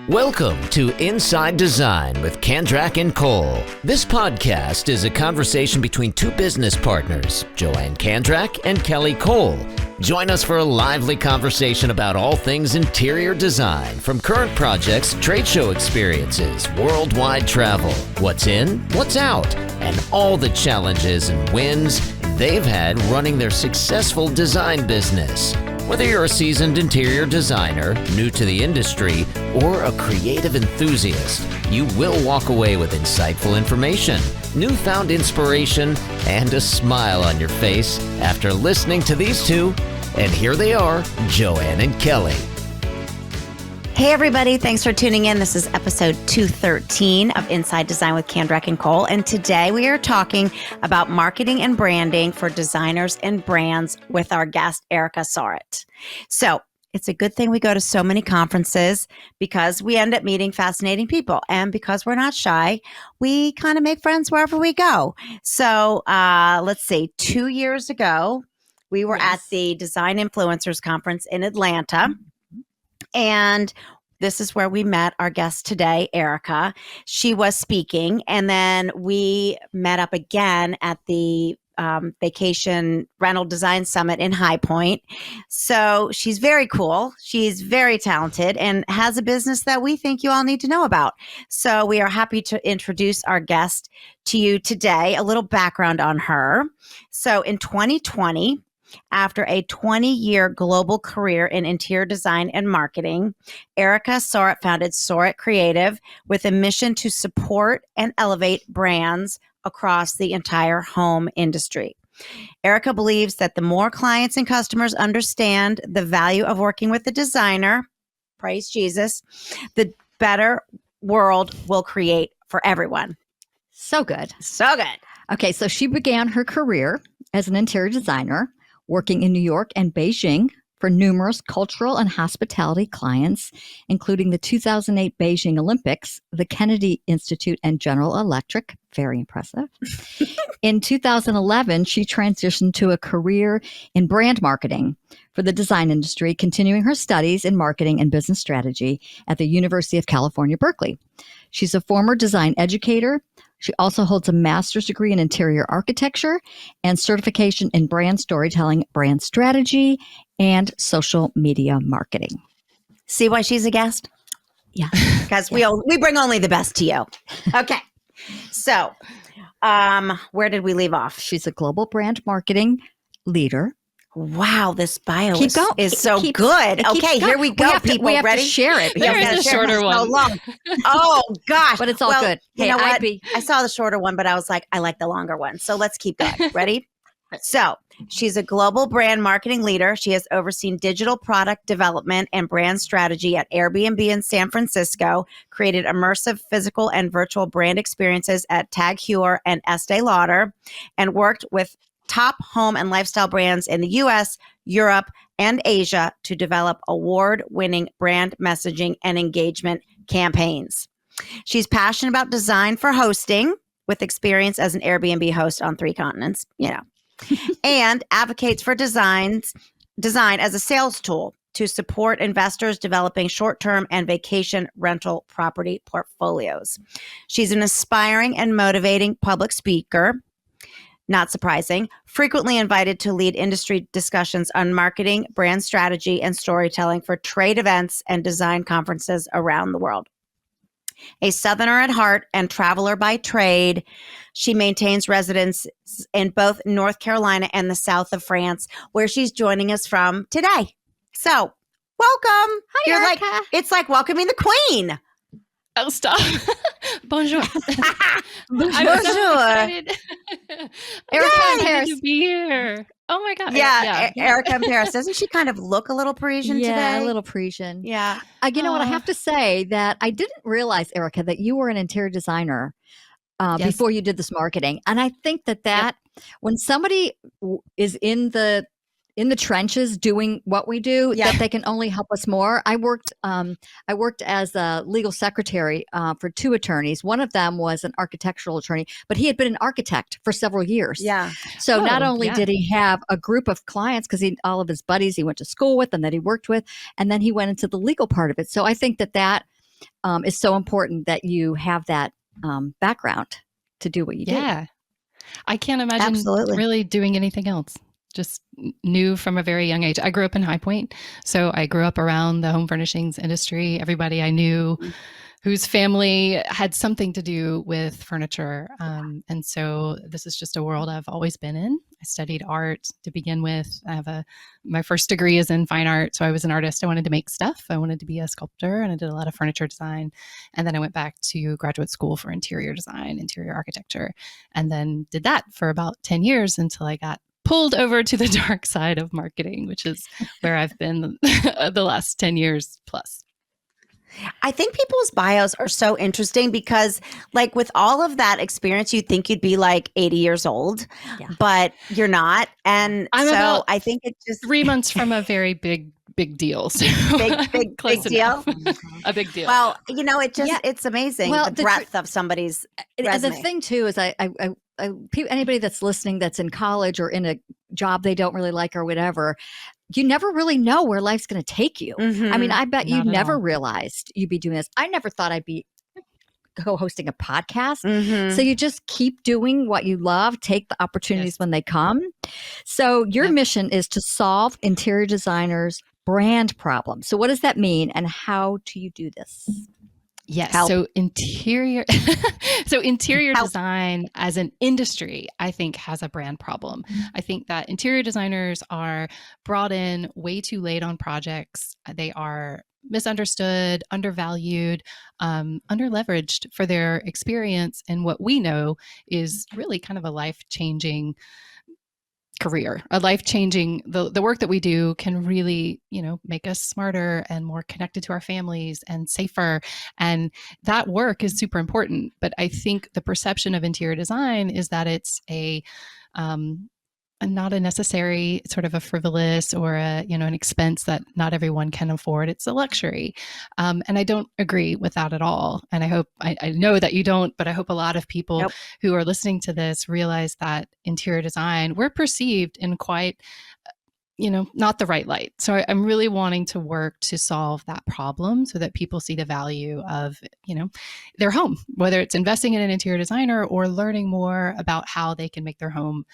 Welcome to Inside Design with Kandrak and Cole. This podcast is a conversation between two business partners, Joanne Kandrak and Kelly Cole. Join us for a lively conversation about all things interior design, from current projects, trade show experiences, worldwide travel, what's in, what's out, and all the challenges and wins they've had running their successful design business. Whether you're a seasoned interior designer, new to the industry, or a creative enthusiast, you will walk away with insightful information, newfound inspiration, and a smile on your face after listening to these two. And here they are, Joanne and Kelly. Hey everybody, thanks for tuning in. This is episode 213 of Inside Design with Kandrak and Cole. And today we are talking about marketing and branding for designers and brands with our guest, Ericka Saurit. So it's a good thing we go to so many conferences because we end up meeting fascinating people. And because we're not shy, we kind of make friends wherever we go. So let's see, 2 years ago, we were at the Design Influencers Conference in Atlanta. And this is where we met our guest today, Ericka. She was speaking, and then we met up again at the Vacation Rental Design Summit in High Point. So she's very cool. She's very talented and has a business that we think you all need to know about. So we are happy to introduce our guest to you today. A little background on her. So in 2020, after a 20-year global career in interior design and marketing, Ericka Saurit founded Saurit Creative with a mission to support and elevate brands across the entire home industry. Ericka believes that the more clients and customers understand the value of working with a designer, praise Jesus, the better world will create for everyone. So good. So good. Okay, so she began her career as an interior designer, working in New York and Beijing for numerous cultural and hospitality clients, including the 2008 Beijing Olympics, the Kennedy Institute, and General Electric. Very impressive. In 2011, she transitioned to a career in brand marketing for the design industry, continuing her studies in marketing and business strategy at the University of California, Berkeley. She's a former design educator. She also holds a master's degree in interior architecture and certification in brand storytelling, brand strategy, and social media marketing. See why she's a guest? Yeah. Because we bring only the best to you. Okay. So where did we leave off? She's a global brand marketing leader. Wow, this bio is so good. Okay, here we go, people. We have ready? To share it. There's a shorter one. So long. Oh, gosh. But it's all good. Hey, you know what? I saw the shorter one, but I was like, I like the longer one. So let's keep going. Ready? So she's a global brand marketing leader. She has overseen digital product development and brand strategy at Airbnb in San Francisco, created immersive physical and virtual brand experiences at Tag Heuer and Estee Lauder, and worked with top home and lifestyle brands in the US, Europe, and Asia to develop award-winning brand messaging and engagement campaigns. She's passionate about design for hosting, with experience as an Airbnb host on 3 continents, and advocates for design as a sales tool to support investors developing short-term and vacation rental property portfolios. She's an aspiring and motivating public speaker, not surprising, frequently invited to lead industry discussions on marketing, brand strategy, and storytelling for trade events and design conferences around the world. A Southerner at heart and traveler by trade, she maintains residence in both North Carolina and the south of France, where she's joining us from today. So, welcome. Hi, Ericka. It's like welcoming the queen. Oh, stop. Bonjour. Bonjour. Ericka in Paris. To be here. Oh my God. Yeah. Ericka in Paris. Doesn't she kind of look a little Parisian today? Yeah, a little Parisian. Yeah. You know what? I have to say that I didn't realize, Ericka, that you were an interior designer before you did this marketing. And I think that when somebody is in the trenches doing what we do, that they can only help us more. I worked as a legal secretary for 2 attorneys. One of them was an architectural attorney, but he had been an architect for several years. Yeah. So not only did he have a group of clients, because all of his buddies he went to school with and that he worked with, and then he went into the legal part of it. So I think that it's so important that you have that background to do what you do. Yeah. I can't imagine Absolutely. really doing anything else. Just knew from a very young age. I grew up in High Point, so I grew up around the home furnishings industry. Everybody I knew whose family had something to do with furniture. And so this is just a world I've always been in. I studied art to begin with. My first degree is in fine art. So I was an artist. I wanted to make stuff. I wanted to be a sculptor, and I did a lot of furniture design. And then I went back to graduate school for interior design, interior architecture, and then did that for about 10 years until I got pulled over to the dark side of marketing, which is where I've been the last 10 years plus. I think people's bios are so interesting because, like, with all of that experience, you'd think you'd be like 80 years old, but you're not. And I think it just 3 months from a very big deal. So big deal. Mm-hmm. A big deal. Well, it's amazing the breadth of somebody's resume. The thing too is anybody that's listening that's in college or in a job they don't really like or whatever, you never really know where life's going to take you. Mm-hmm. I mean, I bet you never all. realized you'd be doing this. I never thought I'd be co-hosting a podcast. Mm-hmm. So you just keep doing what you love, take the opportunities when they come. So your mission is to solve interior designers' brand problems. So what does that mean, and how do you do this? Yes. Help. So interior design as an industry, I think, has a brand problem. I think that interior designers are brought in way too late on projects. They are misunderstood, undervalued, underleveraged for their experience and what we know is really kind of a life-changing career, a life-changing, the work that we do can really, make us smarter and more connected to our families and safer. And that work is super important. But I think the perception of interior design is that it's not a necessary, sort of a frivolous or an expense that not everyone can afford. It's a luxury. And I don't agree with that at all. And I know that you don't, but I hope a lot of people who are listening to this realize that interior design, we're perceived in quite, not the right light. So I'm really wanting to work to solve that problem so that people see the value of, their home, whether it's investing in an interior designer or learning more about how they can make their home,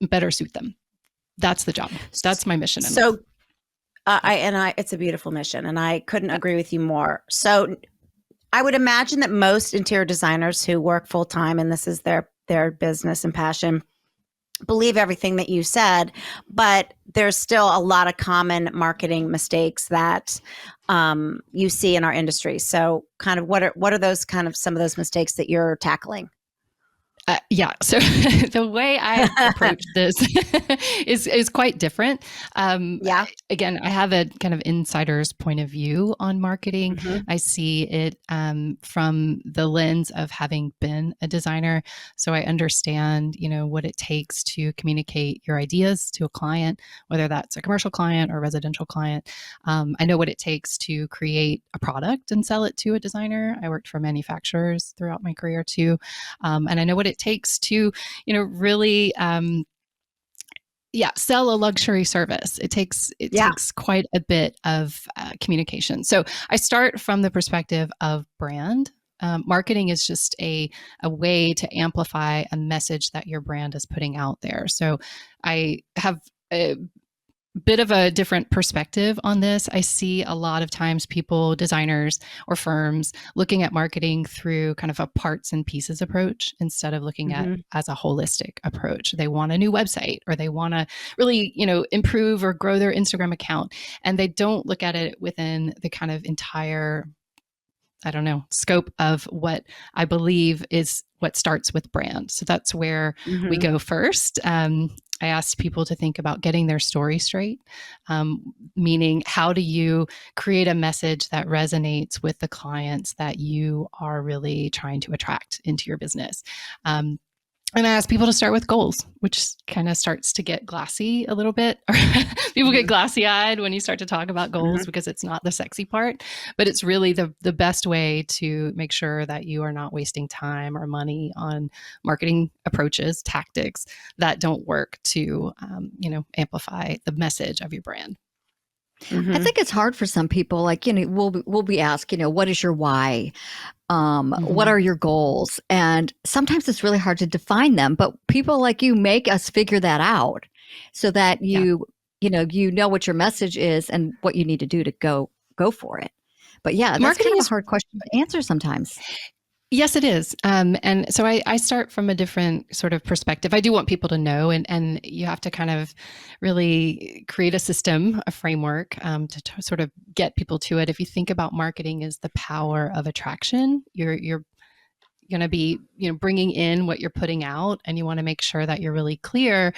better suit them. That's the job. That's my mission. So it's a beautiful mission, and I couldn't agree with you more. So I would imagine that most interior designers who work full time, and this is their business and passion, believe everything that you said, but there's still a lot of common marketing mistakes that you see in our industry. So kind of what are those kind of some of those mistakes that you're tackling? So the way I approach this is quite different. Again, I have a kind of insider's point of view on marketing. Mm-hmm. I see it from the lens of having been a designer. So I understand, what it takes to communicate your ideas to a client, whether that's a commercial client or a residential client. I know what it takes to create a product and sell it to a designer. I worked for manufacturers throughout my career too. And I know what it takes to, really, sell a luxury service. It takes quite a bit of communication. So I start from the perspective of brand. Marketing is just a way to amplify a message that your brand is putting out there. So I have a bit of a different perspective on this. I see a lot of times people, designers or firms, looking at marketing through kind of a parts and pieces approach instead of looking at as a holistic approach. They want a new website, or they want to really, improve or grow their Instagram account, and they don't look at it within the kind of entire, scope of what I believe is what starts with brand. So that's where we go first. I asked people to think about getting their story straight, meaning how do you create a message that resonates with the clients that you are really trying to attract into your business. And I ask people to start with goals, which kind of starts to get glassy a little bit. People get glassy-eyed when you start to talk about goals because it's not the sexy part, but it's really the best way to make sure that you are not wasting time or money on marketing approaches, tactics that don't work to, amplify the message of your brand. I think it's hard for some people. Like, we'll be asked, what is your why? What are your goals? And sometimes it's really hard to define them, but people like you make us figure that out so that you know what your message is and what you need to do to go for it. But yeah, that's Marketing kind of is a hard question to answer sometimes. Yes, it is. And so I start from a different sort of perspective. I do want people to know, and you have to kind of really create a system, a framework to sort of get people to it. If you think about marketing as the power of attraction, you're going to be bringing in what you're putting out, and you want to make sure that you're really clear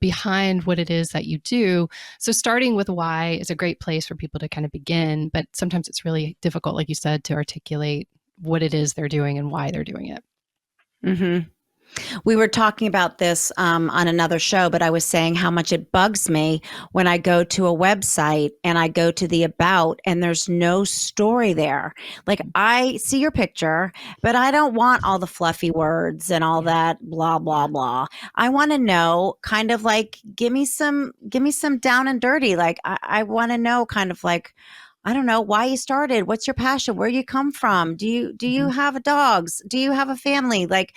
behind what it is that you do. So starting with why is a great place for people to kind of begin, but sometimes it's really difficult, like you said, to articulate what it is they're doing and why they're doing it. We were talking about this on another show, but I was saying how much it bugs me when I go to a website and I go to the about and there's no story there. Like, I see your picture, but I don't want all the fluffy words and all that blah, blah, blah. I want to know kind of like, give me some down and dirty. Like, I want to know kind of like, I don't know why you started. What's your passion? Where you come from? Do you have dogs? Do you have a family? Like,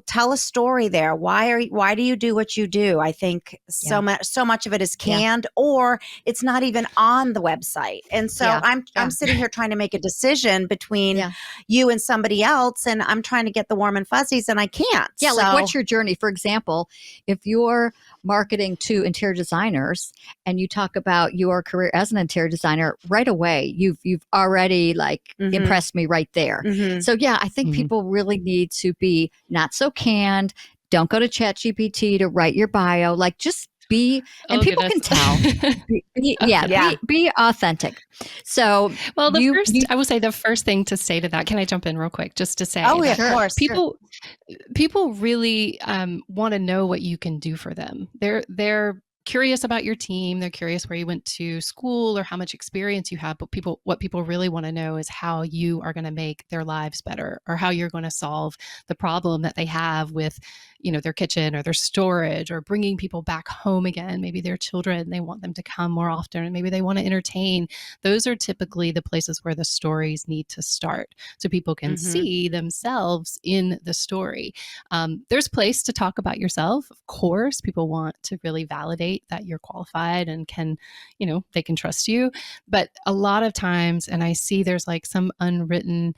tell a story there. Why do you do what you do? I think so much of it is canned or it's not even on the website. And so I'm sitting here trying to make a decision between you and somebody else, and I'm trying to get the warm and fuzzies and I can't. Yeah. Like, what's your journey? For example, if you're marketing to interior designers and you talk about your career as an interior designer, right away, you've already impressed me right there. So yeah, I think people really need to be not so canned. Don't go to ChatGPT to write your bio. Like, just be, and people can tell. Be authentic. So, well, I will say the first thing to say to that. Can I jump in real quick, just to say? Oh yeah, of course. People really want to know what you can do for them. They're curious about your team. They're curious where you went to school or how much experience you have. But what people really want to know is how you are going to make their lives better, or how you're going to solve the problem that they have with, their kitchen or their storage, or bringing people back home again. Maybe their children, they want them to come more often, and maybe they want to entertain. Those are typically the places where the stories need to start, so people can see themselves in the story. There's place to talk about yourself. Of course, people want to really validate that you're qualified and can, they can trust you. But a lot of times, and I see there's like some unwritten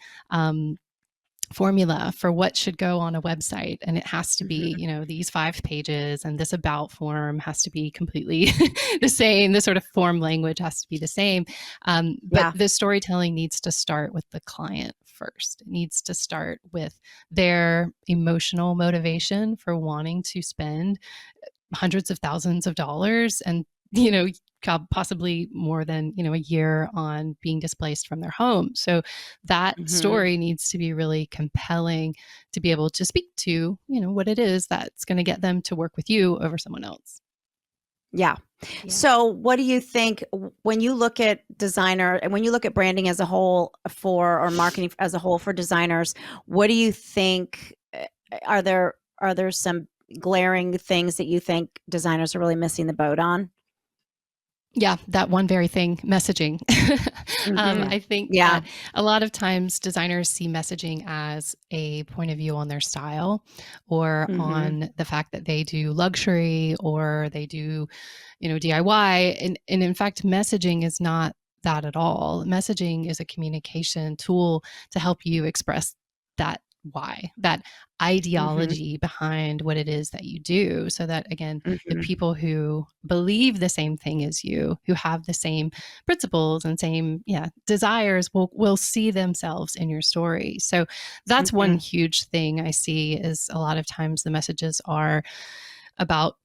formula for what should go on a website, and it has to be these 5 pages, and this about form has to be completely the same. The sort of form language has to be the same, but the storytelling needs to start with the client first. It needs to start with their emotional motivation for wanting to spend hundreds of thousands of dollars and possibly more than a year on being displaced from their home. So that story needs to be really compelling to be able to speak to what it is that's going to get them to work with you over someone else. Yeah. So what do you think when you look at designer and when you look at branding as a whole or marketing as a whole for designers, what do you think are there some glaring things that you think designers are really missing the boat on? Yeah, that one very thing, messaging. I think that a lot of times designers see messaging as a point of view on their style, or on the fact that they do luxury or they do, DIY. And in fact, messaging is not that at all. Messaging is a communication tool to help you express that why, that ideology behind what it is that you do, so that again, the people who believe the same thing as you, who have the same principles and same desires, will see themselves in your story. So that's one huge thing I see, is a lot of times the messages are about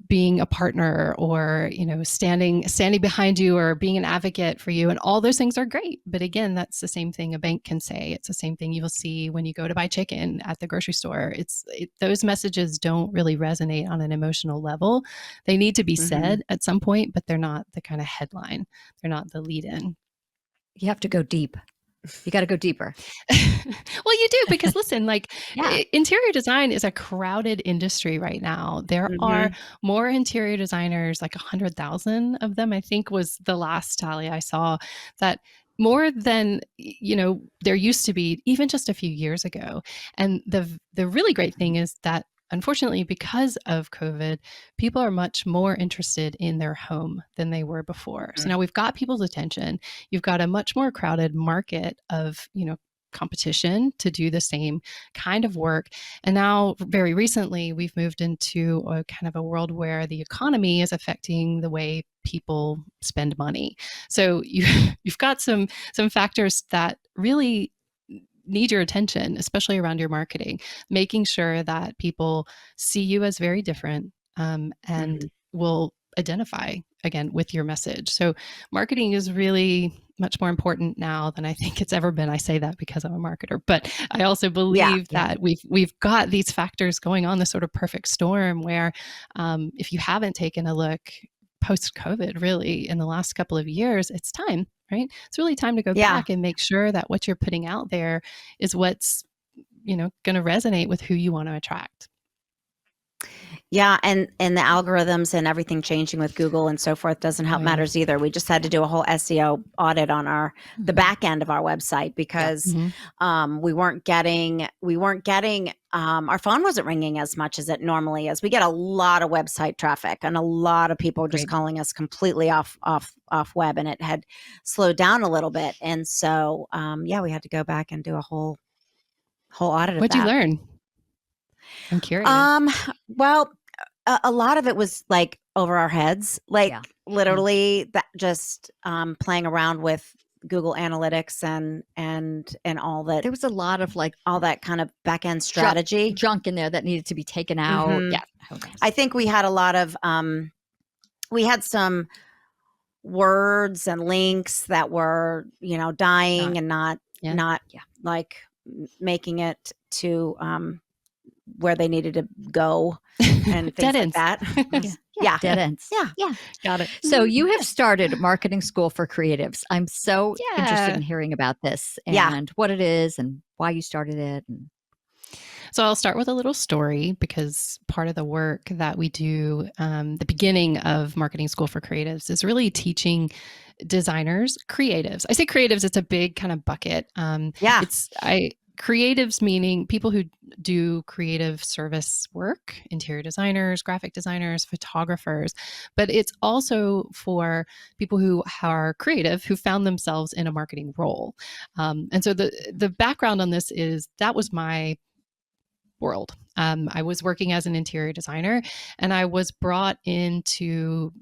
being a partner, or, standing behind you, or being an advocate for you. And all those things are great. But again, that's the same thing a bank can say. It's the same thing you will see when you go to buy chicken at the grocery store. Those messages don't really resonate on an emotional level. They need to be said at some point, but they're not the kind of headline. They're not the lead in. You have to go deep. You got to go deeper. Well, you do, because listen, like Yeah. interior design is a crowded industry right now. There are more interior designers, like 100,000 of them, I think was the last tally I saw, that more than, there used to be even just a few years ago. And the really great thing is that unfortunately, because of COVID, people are much more interested in their home than they were before. So now we've got people's attention. You've got a much more crowded market of, competition to do the same kind of work. And now, very recently, we've moved into a kind of a world where the economy is affecting the way people spend money. So you've got some factors that really need your attention, especially around your marketing, making sure that people see you as very different, and will identify again with your message. So marketing is really much more important now than I think it's ever been. I say that because I'm a marketer, but I also believe that we've got these factors going on, this sort of perfect storm where, if you haven't taken a look post-COVID, really in the last couple of years, it's time, right? It's really time to go back and make sure that what you're putting out there is what's, going to resonate with who you want to attract. Yeah, and the algorithms and everything changing with Google and so forth doesn't help matters either. We just had to do a whole SEO audit on the back end of our website because we weren't getting our phone wasn't ringing as much as it normally is. We get a lot of website traffic and a lot of people just calling us completely off web, and it had slowed down a little bit. And so we had to go back and do a whole audit of that. What'd you learn? I'm curious. Well, a lot of it was like over our heads, like literally that just playing around with Google Analytics and all that. There was a lot of like all that kind of back end strategy junk in there that needed to be taken out. Yeah, I think we had a lot of we had some words and links that were dying and not like making it to where they needed to go and things like that. Dead ends. Yeah. Got it. So you have started a marketing school for creatives. I'm so interested in hearing about this and what it is and why you started it. So I'll start with a little story, because part of the work that we do, the beginning of Marketing School for Creatives, is really teaching designers, creatives. I say creatives, it's a big kind of bucket. Creatives meaning people who do creative service work, interior designers, graphic designers, photographers, but it's also for people who are creative, who found themselves in a marketing role. And so the background on this is that was my world. I was working as an interior designer, and I was brought into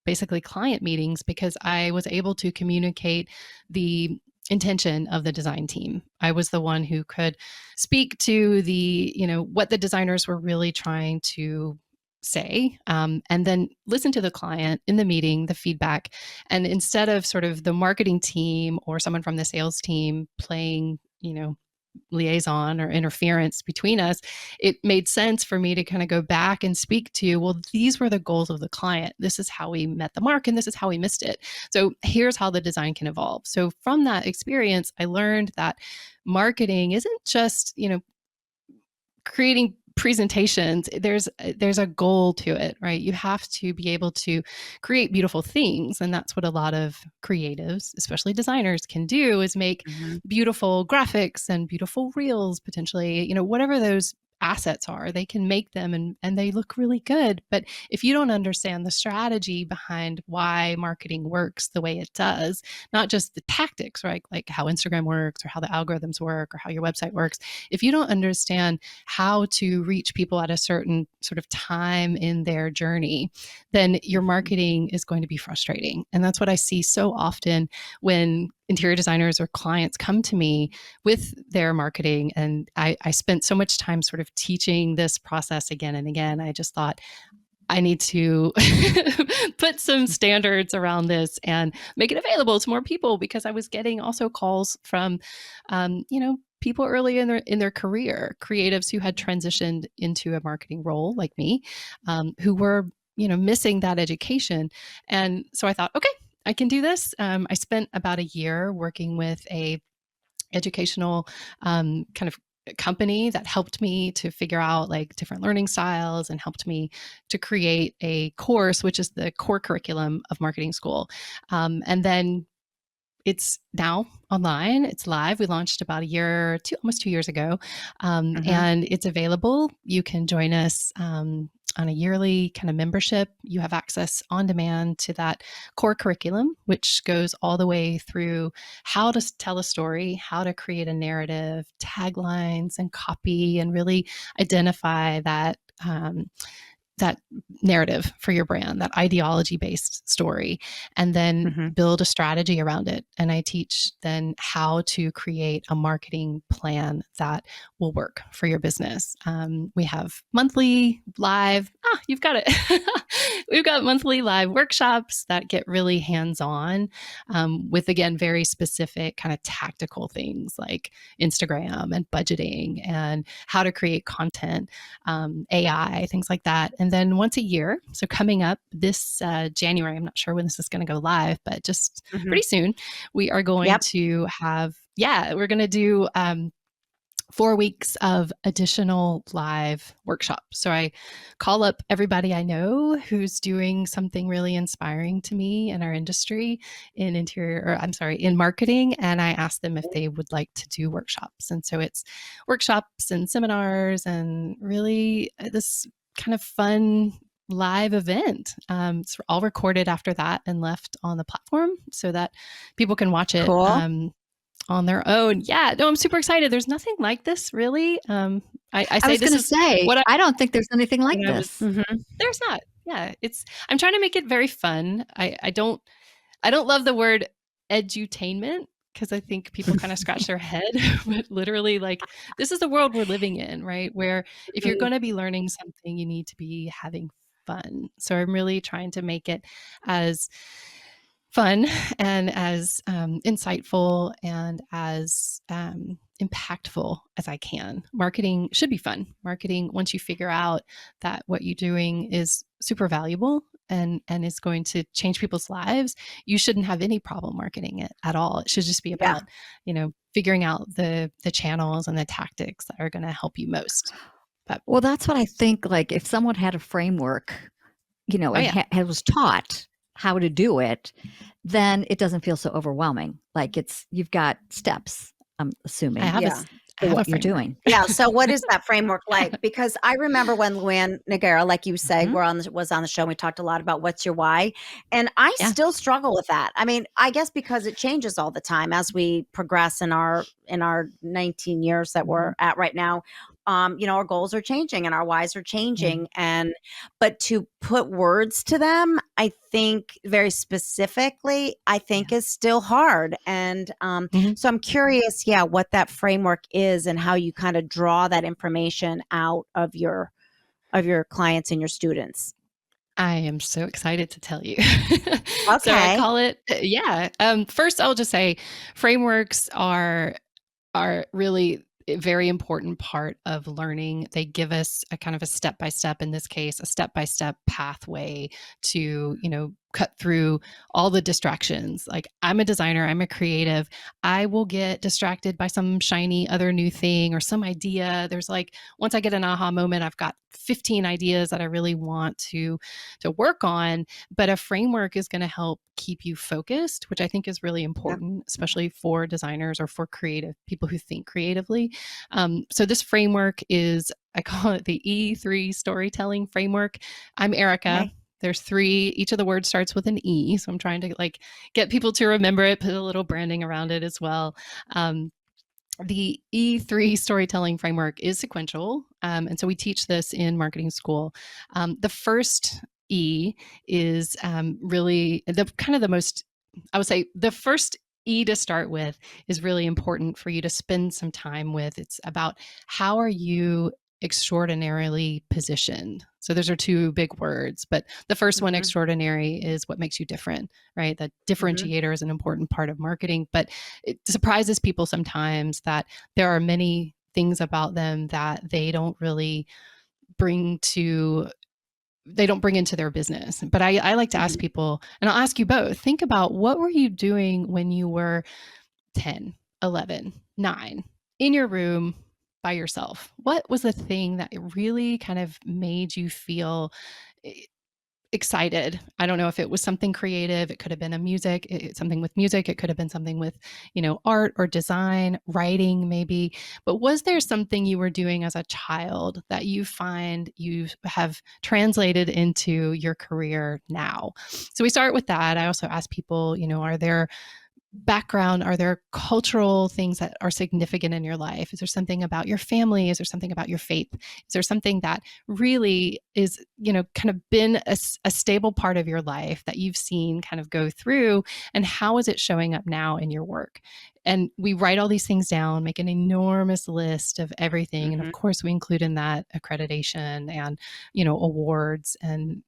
basically client meetings because I was able to communicate the intention of the design team. I was the one who could speak to the, what the designers were really trying to say, and then listen to the client in the meeting, the feedback. And instead of sort of the marketing team or someone from the sales team playing, liaison or interference between us, it made sense for me to kind of go back and speak to, well, these were the goals of the client. This is how we met the mark and this is how we missed it. So here's how the design can evolve. So from that experience, I learned that marketing isn't just, creating presentations. There's a goal to it, right? You have to be able to create beautiful things. And that's what a lot of creatives, especially designers, can do, is make beautiful graphics and beautiful reels, potentially, whatever those assets are, they can make them and they look really good. But if you don't understand the strategy behind why marketing works the way it does, not just the tactics, right? Like how Instagram works or how the algorithms work or how your website works. If you don't understand how to reach people at a certain sort of time in their journey, then your marketing is going to be frustrating. And that's what I see so often when interior designers or clients come to me with their marketing. And I spent so much time sort of teaching this process again and again. I just thought, I need to put some standards around this and make it available to more people, because I was getting also calls from, people early in their career, creatives who had transitioned into a marketing role like me, who were, missing that education. And so I thought, okay, I can do this. I spent about a year working with a educational kind of company that helped me to figure out like different learning styles and helped me to create a course, which is the core curriculum of marketing school. And then it's now online. It's live. We launched about almost 2 years ago, and it's available. You can join us on a yearly kind of membership. You have access on demand to that core curriculum, which goes all the way through how to tell a story, how to create a narrative, taglines and copy, and really identify that narrative for your brand, that ideology-based story, and then build a strategy around it. And I teach then how to create a marketing plan that will work for your business. We have monthly live, you've got it. We've got monthly live workshops that get really hands-on with, again, very specific kind of tactical things like Instagram and budgeting and how to create content, AI, things like that. And then once a year, so coming up this January, I'm not sure when this is going to go live, but just pretty soon, we are going to have, we're going to do 4 weeks of additional live workshops. So I call up everybody I know who's doing something really inspiring to me in our industry in in marketing. And I ask them if they would like to do workshops. And so it's workshops and seminars and really this kind of fun live event. It's all recorded after that and left on the platform so that people can watch it. Cool. On their own. Yeah, no, I'm super excited. There's nothing like this really. I I was going to say, I don't think there's anything like this. There's not. Yeah, I'm trying to make it very fun. I don't love the word edutainment because I think people kind of scratch their head, but literally like this is the world we're living in, right? Where if you're going to be learning something, you need to be having fun. So I'm really trying to make it as fun and as insightful and as impactful as I can. Marketing should be fun. Marketing, once you figure out that what you're doing is super valuable and is going to change people's lives, you shouldn't have any problem marketing it at all. It should just be about, figuring out the channels and the tactics that are going to help you most. But, well, that's what I think. Like if someone had a framework, and was taught how to do it, then it doesn't feel so overwhelming. Like you've got steps, I'm assuming. I have what you're doing. Yeah. So what is that framework like? Because I remember when Luann Nagara, like you said, was on the show and we talked a lot about what's your why. And I still struggle with that. I mean, I guess because it changes all the time as we progress in our 19 years that we're at right now. Our goals are changing and our whys are changing. But to put words to them, I think very specifically, is still hard. And so I'm curious, what that framework is and how you kind of draw that information out of your clients and your students. I am so excited to tell you. Okay. So I call it, first I'll just say frameworks are really a very important part of learning. They give us a kind of a step-by-step, in this case, a step-by-step pathway to, cut through all the distractions. Like I'm a designer, I'm a creative. I will get distracted by some shiny other new thing or some idea. There's like, once I get an aha moment, I've got 15 ideas that I really want to work on, but a framework is going to help keep you focused, which I think is really important, especially for designers or for creative people who think creatively. So this framework is, I call it the E3 storytelling framework. I'm Ericka. Okay. There's 3, each of the words starts with an E. So I'm trying to get people to remember it, put a little branding around it as well. The E3 storytelling framework is sequential. And so we teach this in marketing school. The first E is really the most, I would say the first E to start with is really important for you to spend some time with. It's about how are you extraordinarily positioned. So those are 2 big words, but the first one, extraordinary, is what makes you different, right? That differentiator is an important part of marketing, but it surprises people sometimes that there are many things about them that they don't really bring into their business. But I like to ask people, and I'll ask you both, think about what were you doing when you were 10, 11, 9, in your room by yourself, what was the thing that really kind of made you feel excited? I don't know if it was something creative. It could have been something with music. It could have been something with, art or design, writing maybe. But was there something you were doing as a child that you find you have translated into your career now? So we start with that. I also ask people, are there cultural things that are significant in your life? Is there something about your family? Is there something about your faith? Is there something that really is, kind of been a stable part of your life that you've seen kind of go through? And how is it showing up now in your work? And we write all these things down, make an enormous list of everything. And of course, we include in that accreditation and, awards and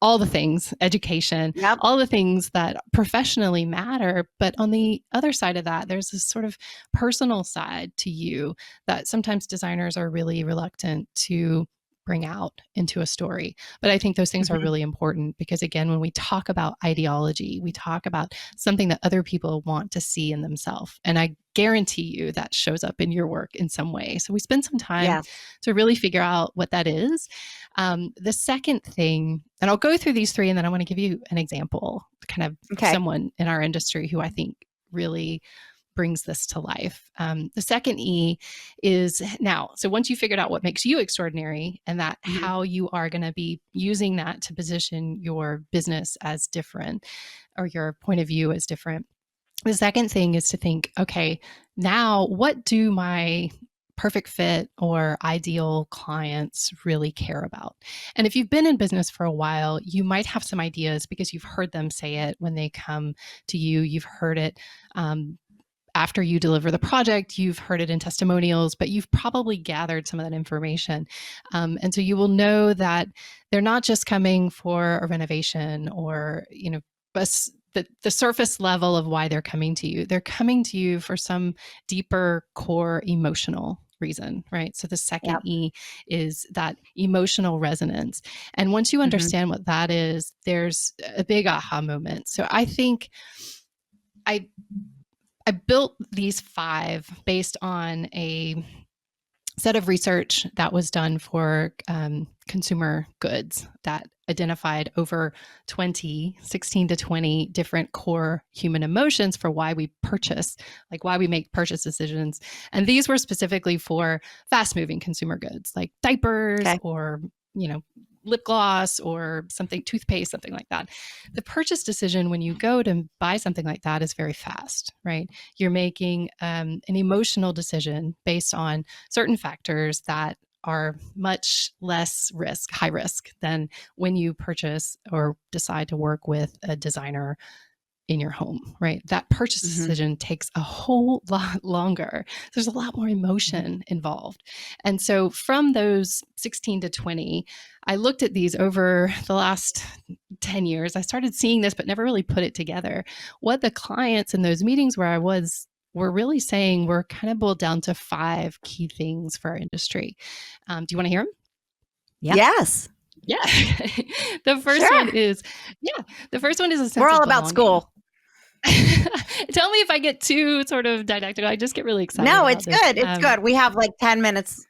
all the things, education, all the things that professionally matter. But on the other side of that, there's this sort of personal side to you that sometimes designers are really reluctant to bring out into a story. But I think those things are really important because, again, when we talk about ideology, we talk about something that other people want to see in themselves. And I guarantee you that shows up in your work in some way. So we spend some time to really figure out what that is. The second thing, and I'll go through these three, and then I want to give you an example, kind of someone in our industry who I think really brings this to life. The second E is now. So once you figured out what makes you extraordinary and that how you are going to be using that to position your business as different or your point of view as different, the second thing is to think, okay, now what do my perfect fit or ideal clients really care about? And if you've been in business for a while, you might have some ideas because you've heard them say it when they come to you. You've heard it after you deliver the project, you've heard it in testimonials, but you've probably gathered some of that information. And so you will know that they're not just coming for a renovation or, the surface level of why they're coming to you. They're coming to you for some deeper core emotional reason, right? So the second E is that emotional resonance. And once you understand what that is, there's a big aha moment. So I think I built these 5 based on a set of research that was done for consumer goods that identified over 16 to 20 different core human emotions for why we purchase, like why we make purchase decisions. And these were specifically for fast moving consumer goods like diapers or, lip gloss or something, toothpaste, something like that. The purchase decision when you go to buy something like that is very fast, right? You're making an emotional decision based on certain factors that are much less high risk than when you purchase or decide to work with a designer in your home, right? That purchase decision takes a whole lot longer. There's a lot more emotion involved. And so from those 16 to 20, I looked at these over the last 10 years. I started seeing this, but never really put it together. What the clients in those meetings where I was were really saying were kind of boiled down to 5 key things for our industry. Do you want to hear them? Yes. Yeah. The first one is a sense We're all of about belonging. school. Tell me if I get too sort of didactic. I just get really excited. No, about it's this. good. It's good. We have like 10 minutes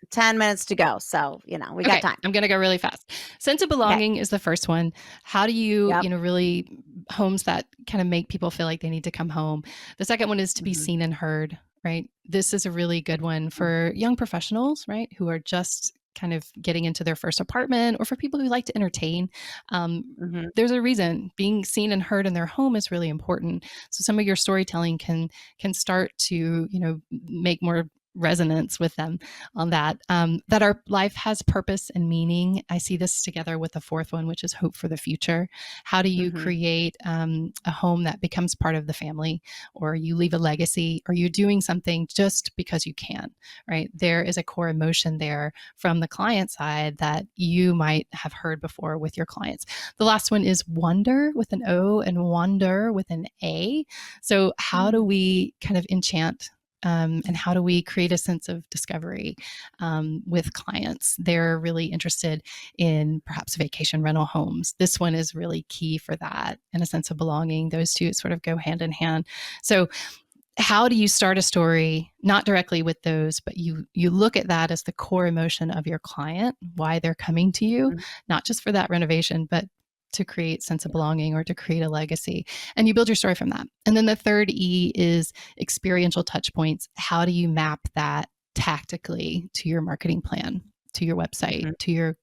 to go. So, we got time. I'm going to go really fast. Sense of belonging is the first one. How do you, really homes that kind of make people feel like they need to come home? The second one is to be seen and heard, right? This is a really good one for young professionals, right? Who are just kind of getting into their first apartment, or for people who like to entertain. There's a reason being seen and heard in their home is really important. So some of your storytelling can start to, make more resonance with them on that. That our life has purpose and meaning. I see this together with the fourth one, which is hope for the future. How do you create a home that becomes part of the family, or you leave a legacy, or you're doing something just because you can, right? There is a core emotion there from the client side that you might have heard before with your clients. The last one is wonder with an O and wonder with an A. So how do we kind of enchant and how do we create a sense of discovery with clients? They're really interested in perhaps vacation rental homes. This one is really key for that, and a sense of belonging. Those two sort of go hand in hand. So how do you start a story, not directly with those, but you look at that as the core emotion of your client, why they're coming to you, not just for that renovation, but to create sense of belonging or to create a legacy. And you build your story from that. And then the third E is experiential touch points. How do you map that tactically to your marketing plan, to your website, to your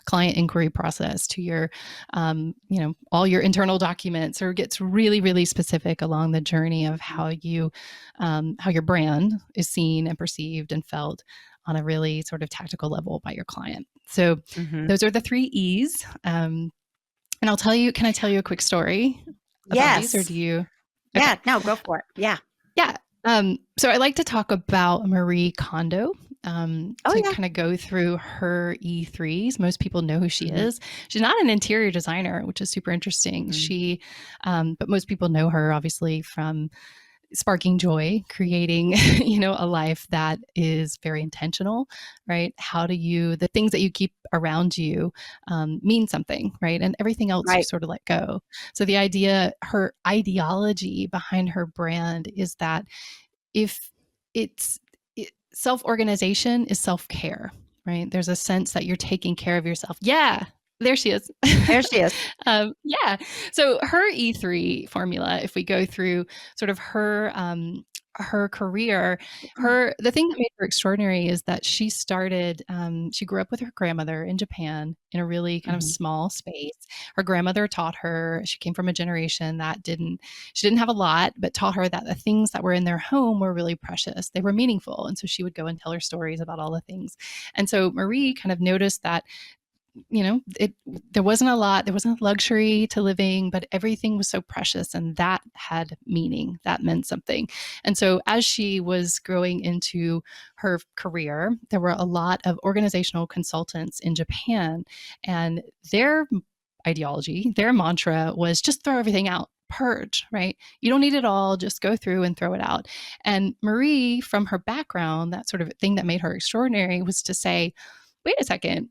client inquiry process, to your, all your internal documents, or gets really, really specific along the journey of how your brand is seen and perceived and felt on a really sort of tactical level by your client. So those are the 3 E's. And I'll tell you, can I tell you a quick story about these, or do you? Okay. Yeah, no, go for it. Yeah. Yeah. So I like to talk about Marie Kondo. Kind of go through her E3s. Most people know who she is. She's not an interior designer, which is super interesting. She, but most people know her obviously from sparking joy, creating, a life that is very intentional, right? How do the things that you keep around you mean something, right? And everything else you sort of let go. So her ideology behind her brand is that if self-organization is self-care, right? There's a sense that you're taking care of yourself. Yeah, there she is. There she is. Yeah. So her E3 formula, if we go through sort of her career, the thing that made her extraordinary is that she grew up with her grandmother in Japan in a really kind of small space. Her grandmother taught her, she came from a generation that she didn't have a lot, but taught her that the things that were in their home were really precious. They were meaningful. And so she would go and tell her stories about all the things. And so Marie kind of noticed that there wasn't a lot, there wasn't luxury to living, but everything was so precious, and that had meaning, that meant something. And so as she was growing into her career, there were a lot of organizational consultants in Japan, and their ideology, their mantra was just throw everything out. Purge, right? You don't need it all, just go through and throw it out. And Marie, from her background, that sort of thing that made her extraordinary was to say, wait a second,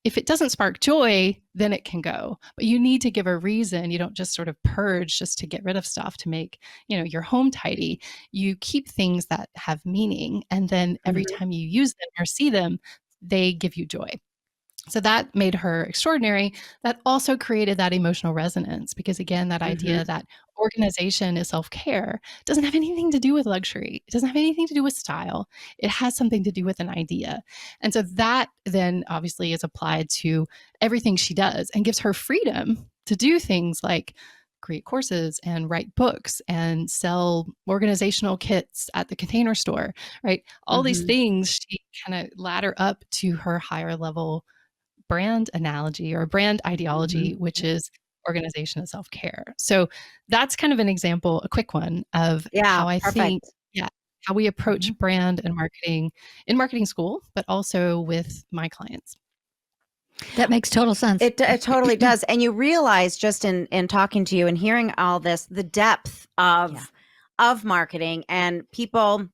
if it doesn't spark joy, then it can go. But you need to give a reason. You don't just sort of purge just to get rid of stuff to make, your home tidy. You keep things that have meaning. And then every time you use them or see them, they give you joy. So that made her extraordinary. That also created that emotional resonance because, again, that idea that organization is self-care doesn't have anything to do with luxury. It doesn't have anything to do with style. It has something to do with an idea. And so that then obviously is applied to everything she does and gives her freedom to do things like create courses and write books and sell organizational kits at the Container Store, right? All these things she kind of ladder up to her higher level brand analogy or brand ideology, which is organization and self-care. So that's kind of an example, a quick one of how I think, how we approach brand and marketing in marketing school, but also with my clients. That makes total sense. It totally does. And you realize just in talking to you and hearing all this, the depth of marketing, and people,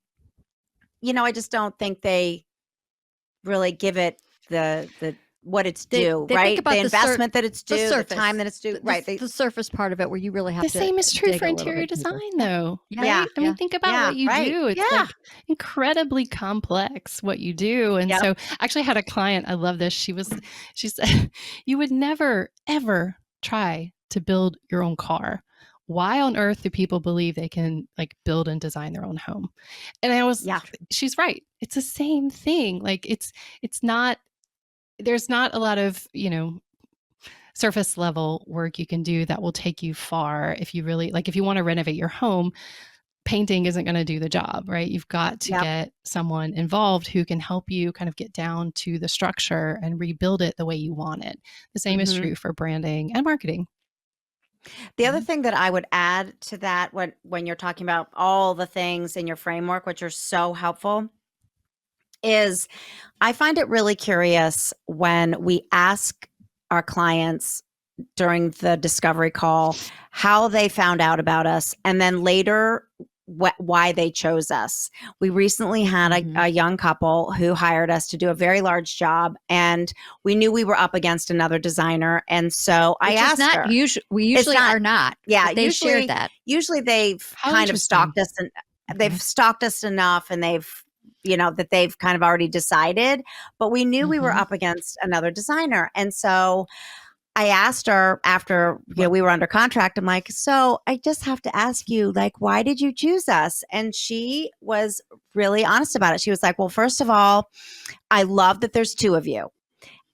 I just don't think they really give it the what it's due, they right? Think about the investment that it's due, the time that it's due, right? The surface part of it where you really have to. The same is true for interior design, though, right? I mean, think about what you do. It's like incredibly complex what you do. And so I actually had a client, I love this. She said, you would never, ever try to build your own car. Why on earth do people believe they can build and design their own home? And she's right. It's the same thing. It's not, there's not a lot of, surface level work you can do that will take you far. If you really, if you want to renovate your home, painting isn't going to do the job, right? You've got to get someone involved who can help you kind of get down to the structure and rebuild it the way you want it. The same is true for branding and marketing. The other thing that I would add to that when you're talking about all the things in your framework, which are so helpful, is I find it really curious when we ask our clients during the discovery call how they found out about us. And then later why they chose us. We recently had a young couple who hired us to do a very large job, and we knew we were up against another designer. And so I asked her. We usually are not. Yeah, they shared that. Usually they've kind of stalked us, and they've stalked us enough, and they've that they've kind of already decided. But we knew we were up against another designer, and so I asked her after we were under contract. I'm like, so I just have to ask you, like, why did you choose us? And she was really honest about it. She was like, well, first of all, I love that there's two of you.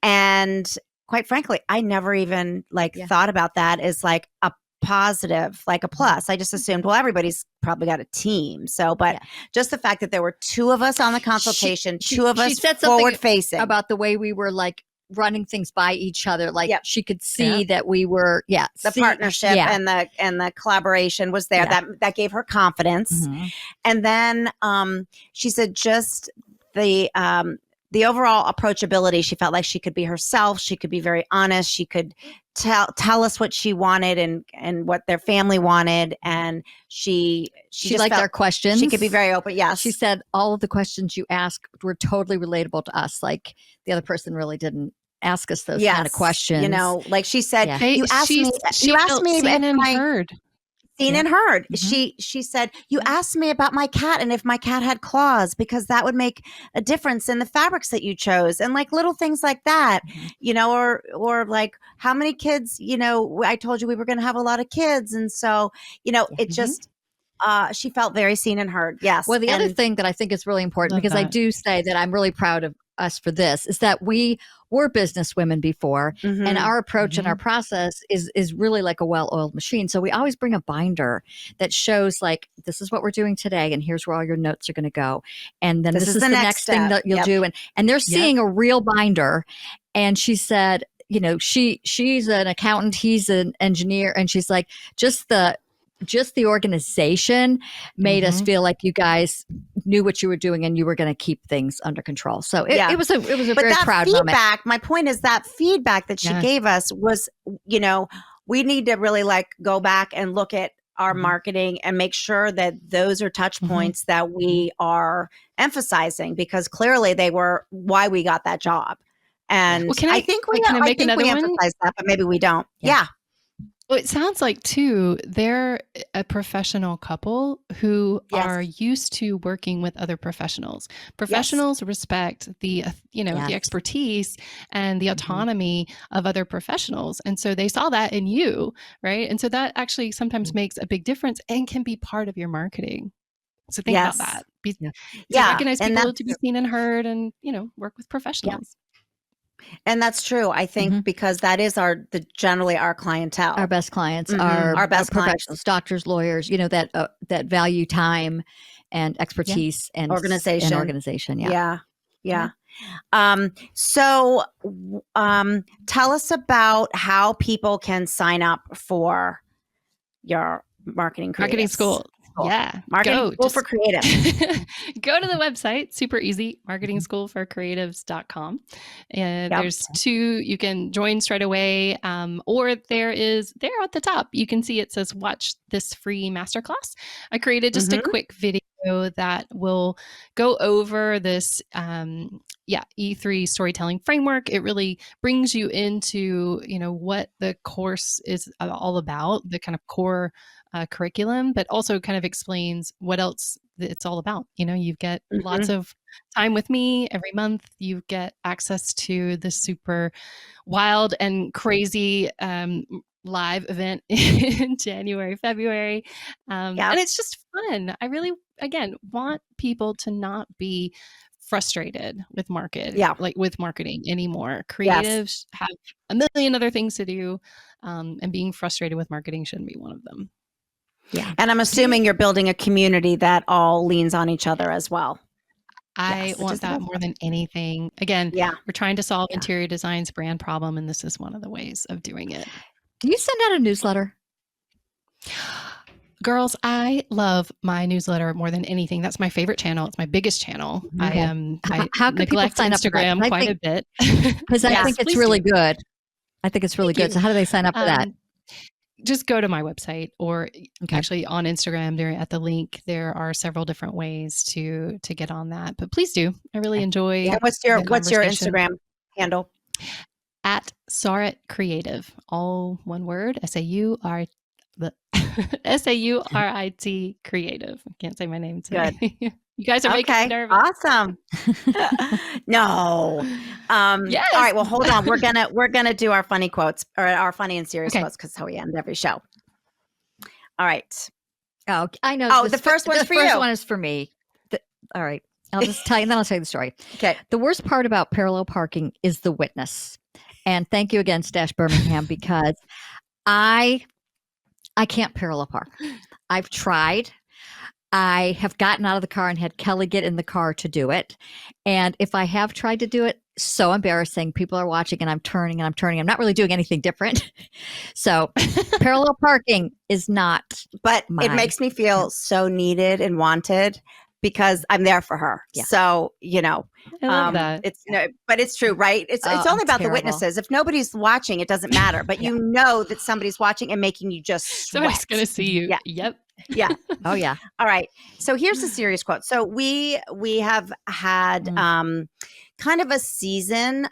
And quite frankly, I never even thought about that as like a positive, like a plus. I just assumed, well, everybody's probably got a team. So, but just the fact that there were two of us on the consultation, two of us forward facing about the way we were like running things by each other. Like she could see that we were, the partnership and the collaboration was there. That gave her confidence. And then she said just the overall approachability. She felt like she could be herself. She could be very honest. She could tell us what she wanted and what their family wanted. And she liked our questions. She could be very open. Yes. She said all of the questions you asked were totally relatable to us. Like the other person really didn't ask us those kind of questions. Like she said, you asked me and heard. Seen and heard. She said, you asked me about my cat and if my cat had claws, because that would make a difference in the fabrics that you chose. And like little things like that, or like how many kids, I told you we were going to have a lot of kids. And so, it just, she felt very seen and heard. Yes. Well, the other thing that I think is really important, because I do say that I'm really proud of us for this, is that we were business women before, and our approach and our process is really like a well-oiled machine. So we always bring a binder that shows like, this is what we're doing today, and here's where all your notes are going to go, and then this is the next thing that you'll do, and they're seeing a real binder. And she said, she's an accountant, he's an engineer, and she's like, just the organization made us feel like you guys knew what you were doing and you were going to keep things under control. So it was a very proud moment. My point is that feedback that she gave us was, we need to really go back and look at our marketing and make sure that those are touch points that we are emphasizing, because clearly they were why we got that job. And I think we emphasize that, but maybe we don't. Yeah. Well, it sounds like too, they're a professional couple who are used to working with other professionals. Professionals respect the, the expertise and the autonomy of other professionals. And so they saw that in you, right? And so that actually sometimes makes a big difference and can be part of your marketing. So think about that. Recognize people to be seen and heard, and, work with professionals. And that's true. I think because that is generally our clientele. Our best clients are our best professionals, doctors, lawyers, that value time and expertise and organization. Yeah. So tell us about how people can sign up for your marketing school. Yeah. Marketing School for Creative. Go to the website, super easy, marketingschoolforcreatives.com. And there's two, you can join straight away. Or there at the top, you can see it says, watch this free masterclass. I created just a quick video that will go over this, E3 storytelling framework. It really brings you into, what the course is all about, the kind of core curriculum, but also kind of explains what else it's all about. You get lots of time with me every month. You get access to the super wild and crazy live event in January, February. And it's just fun. I really, again, want people to not be frustrated with with marketing anymore. Creatives have a million other things to do, and being frustrated with marketing shouldn't be one of them. Yeah. And I'm assuming you're building a community that all leans on each other as well. I want that more than anything. Again, we're trying to solve interior design's brand problem, and this is one of the ways of doing it. Do you send out a newsletter? Girls, I love my newsletter more than anything. That's my favorite channel. It's my biggest channel. I how can neglect people sign Instagram up quite a bit. Because I think it's really good. I think it's really good. So how do they sign up for that? just go to my website, or actually on Instagram there at the link, there are several different ways to get on that. But please do. I really enjoy. Yeah. What's your Instagram handle? At Saurit Creative, all one word, SAURIT Creative. I can't say my name today. Good. You guys are making me nervous. Awesome. No. Yes. All right. Well, hold on. We're gonna do our funny quotes, or our funny and serious quotes, because that's how we end every show. All right. Oh, I know. Oh, the first one's for you. The first one is for me. All right. I'll just tell you, then I'll tell you the story. Okay. The worst part about parallel parking is the witness. And thank you again, Stash Birmingham, because I can't parallel park. I've tried. I have gotten out of the car and had Kelly get in the car to do it. And if I have tried to do it, so embarrassing. People are watching and I'm turning and I'm turning. I'm not really doing anything different. So parallel parking is not. But it makes me feel so needed and wanted, because I'm there for her. Yeah. So, I love that. It's but it's true, right? It's only about the witnesses. If nobody's watching, it doesn't matter. But you know that somebody's watching and making you just sweat. Somebody's going to see you. Yeah. Yep. Yeah. Oh yeah. All right. So here's a serious quote. So we have had kind of a season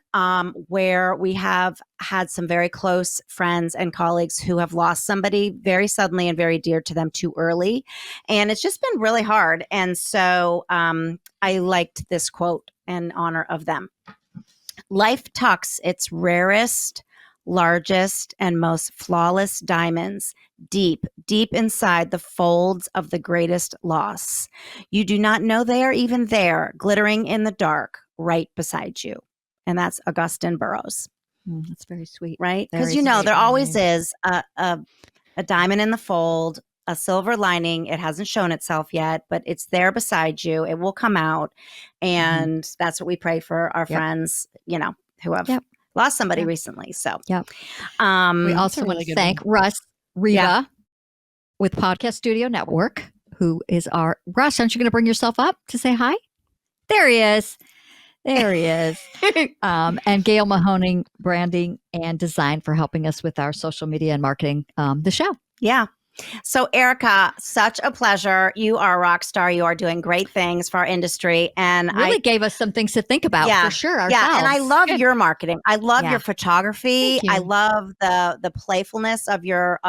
where we have had some very close friends and colleagues who have lost somebody very suddenly and very dear to them too early. And it's just been really hard. And so I liked this quote in honor of them. Life tucks its rarest, largest, and most flawless diamonds deep, deep inside the folds of the greatest loss. You do not know they are even there, glittering in the dark, right beside you. And that's Augustine Burroughs. That's very sweet. Right? Because there always is a diamond in the fold, a silver lining. It hasn't shown itself yet, but it's there beside you. It will come out. And that's what we pray for our friends, who have lost somebody recently. So we also want to thank Russ Rita with Podcast Studio Network, who is our Russ. Aren't you going to bring yourself up to say hi? There he is. And Gail Mahoning, branding and design, for helping us with our social media and marketing the show. Yeah. So Ericka, such a pleasure. You are a rock star. You are doing great things for our industry, and really gave us some things to think about for sure. Ourselves. Yeah, and I love your marketing. I love your photography. I love the playfulness of your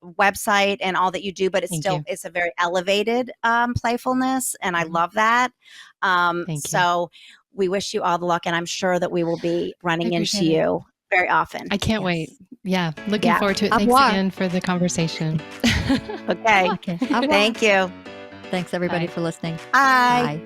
website and all that you do. But it's a very elevated playfulness, and I love that. So we wish you all the luck, and I'm sure that we will be running into you very often. I can't wait. Yeah. Looking forward to it. Thanks again for the conversation. Okay. Thank you. Thanks everybody for listening. Bye.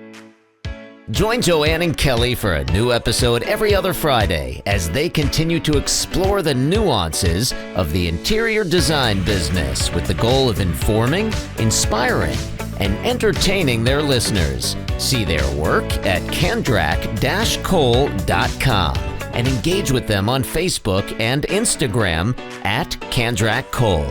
Join Joanne and Kelly for a new episode every other Friday as they continue to explore the nuances of the interior design business with the goal of informing, inspiring, and entertaining their listeners. See their work at Kandrak-Cole.com. and engage with them on Facebook and Instagram at Kandrak Cole.